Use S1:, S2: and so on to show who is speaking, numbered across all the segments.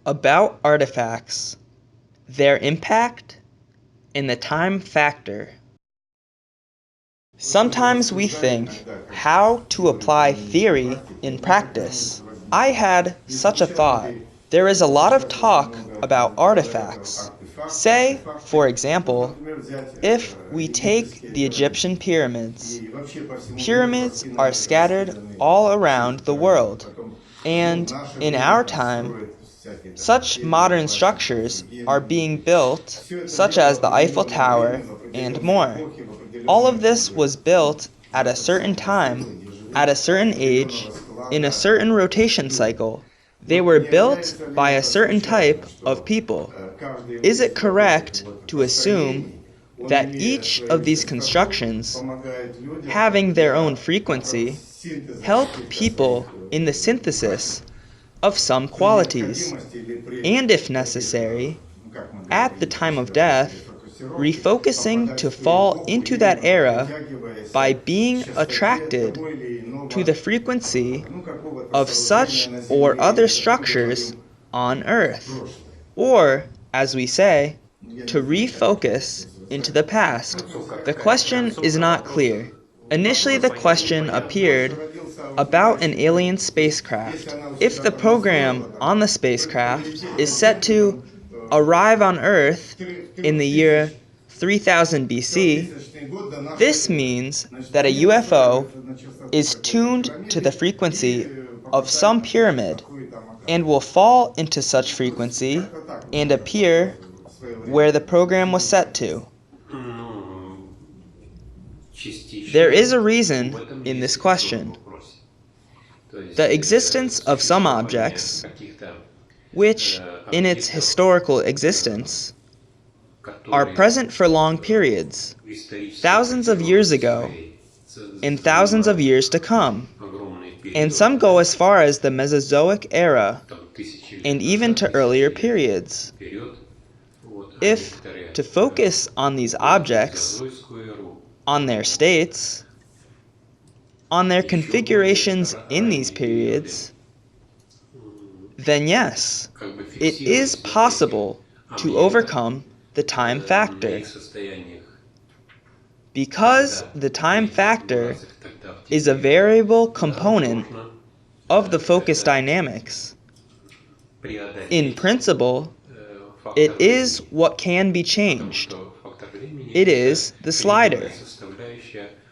S1: About artifacts, their impact, and the time factor. Sometimes we think how to apply theory in practice. I had such a thought. There is a lot of talk about artifacts. Say, for example, if we take the Egyptian pyramids. Pyramids are scattered all around the world, and in our time, such modern structures are being built, such as the Eiffel Tower and more. All of this was built at a certain time, at a certain age, in a certain rotation cycle. They were built by a certain type of people. Is it correct to assume that each of these constructions, having their own frequency, help people in the synthesis of some qualities, and if necessary, at the time of death, refocusing to fall into that era by being attracted to the frequency of such or other structures on Earth, or, as we say, to refocus into the past? The question is not clear. Initially, the question appeared about an alien spacecraft. If the program on the spacecraft is set to arrive on Earth in the year 3000 BC, this means that a UFO is tuned to the frequency of some pyramid and will fall into such frequency and appear where the program was set to. There is a reason in this question. The existence of some objects, which, in its historical existence, are present for long periods, thousands of years ago, and thousands of years to come, and some go as far as the Mesozoic era, and even to earlier periods. If to focus on these objects, on their states, on their configurations in these periods, then yes, it is possible to overcome the time factor. Because the time factor is a variable component of the focus dynamics. In principle, it is what can be changed. It is the slider,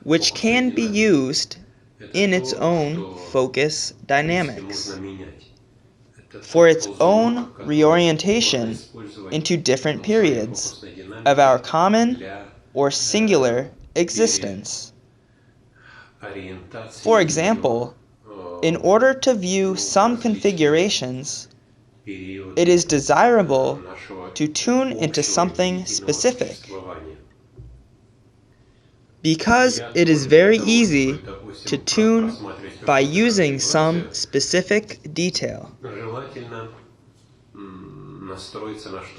S1: which can be used in its own focus dynamics, for its own reorientation into different periods of our common or singular existence. For example, in order to view some configurations, it is desirable to tune into something specific, because it is very easy to tune by using some specific detail.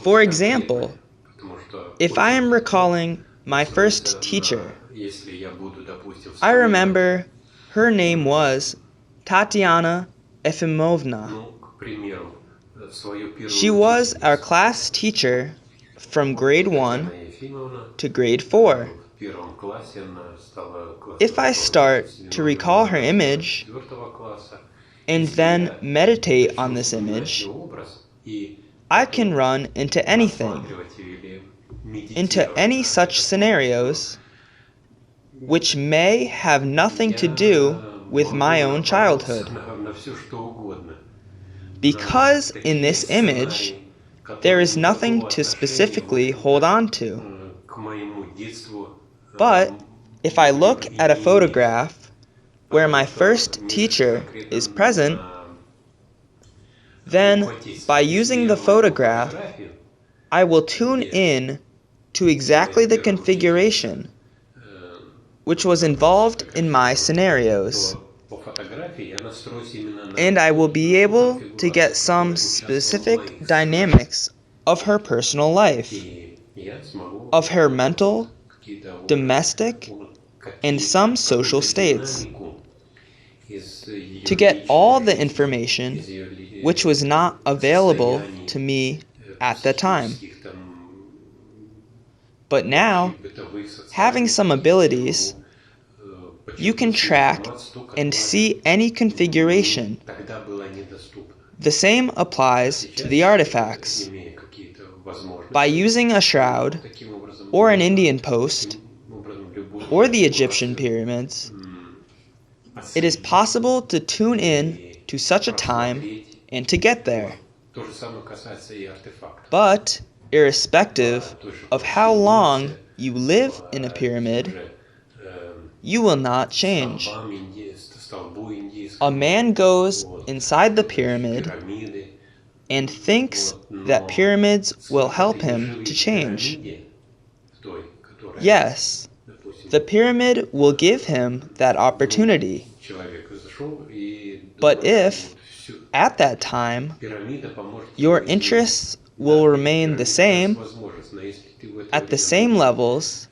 S1: For example, if I am recalling my first teacher, I remember her name was Tatiana Efimovna. She was our class teacher from grade 1 to grade 4. If I start to recall her image and then meditate on this image, I can run into anything, into any such scenarios which may have nothing to do with my own childhood. Because in this image, there is nothing to specifically hold on to. But if I look at a photograph where my first teacher is present, then by using the photograph, I will tune in to exactly the configuration which was involved in my scenarios, and I will be able to get some specific dynamics of her personal life, of her mental, domestic, and some social states. To get all the information which was not available to me at the time. But now, having some abilities, you can track and see any configuration. The same applies to the artifacts. By using a shroud, or an Indian post, or the Egyptian pyramids, it is possible to tune in to such a time and to get there. But, irrespective of how long you live in a pyramid, you will not change. A man goes inside the pyramid and thinks that pyramids will help him to change. Yes, the pyramid will give him that opportunity. But if, at that time, your interests will remain the same, at the same levels,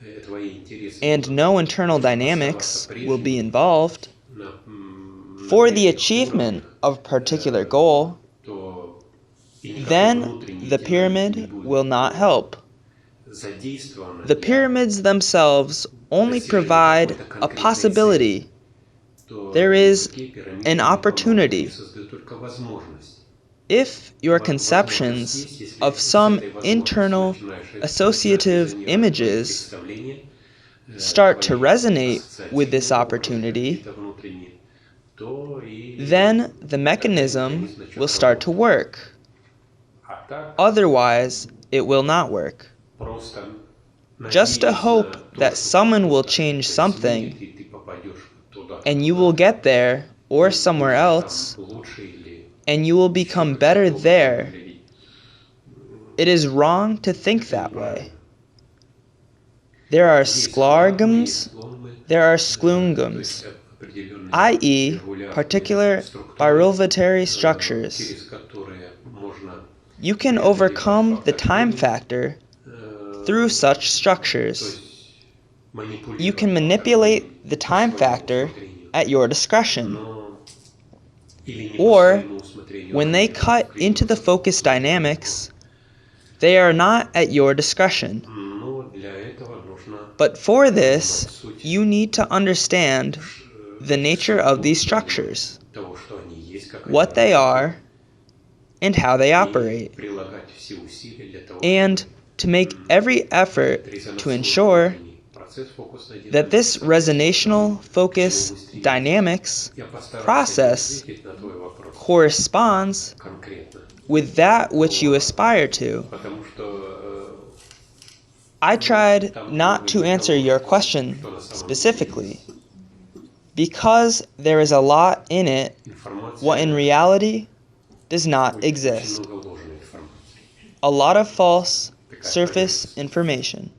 S1: and no internal dynamics will be involved, for the achievement of a particular goal, then the pyramid will not help. The pyramids themselves only provide a possibility. There is an opportunity. If your conceptions of some internal associative images start to resonate with this opportunity, then the mechanism will start to work. Otherwise, it will not work. Just to hope that someone will change something, and you will get there or somewhere else, and you will become better there. It is wrong to think that way. There are sklargums, there are sklungums, i.e., particular birovatory structures. You can overcome the time factor through such structures. You can manipulate the time factor at your discretion. Or, when they cut into the focus dynamics, they are not at your discretion. But for this, you need to understand the nature of these structures, what they are, and how they operate, and to make every effort to ensure that this resonational focus dynamics process corresponds with that which you aspire to. I tried not to answer your question specifically, because there is a lot in it what in reality does not exist. A lot of false surface information.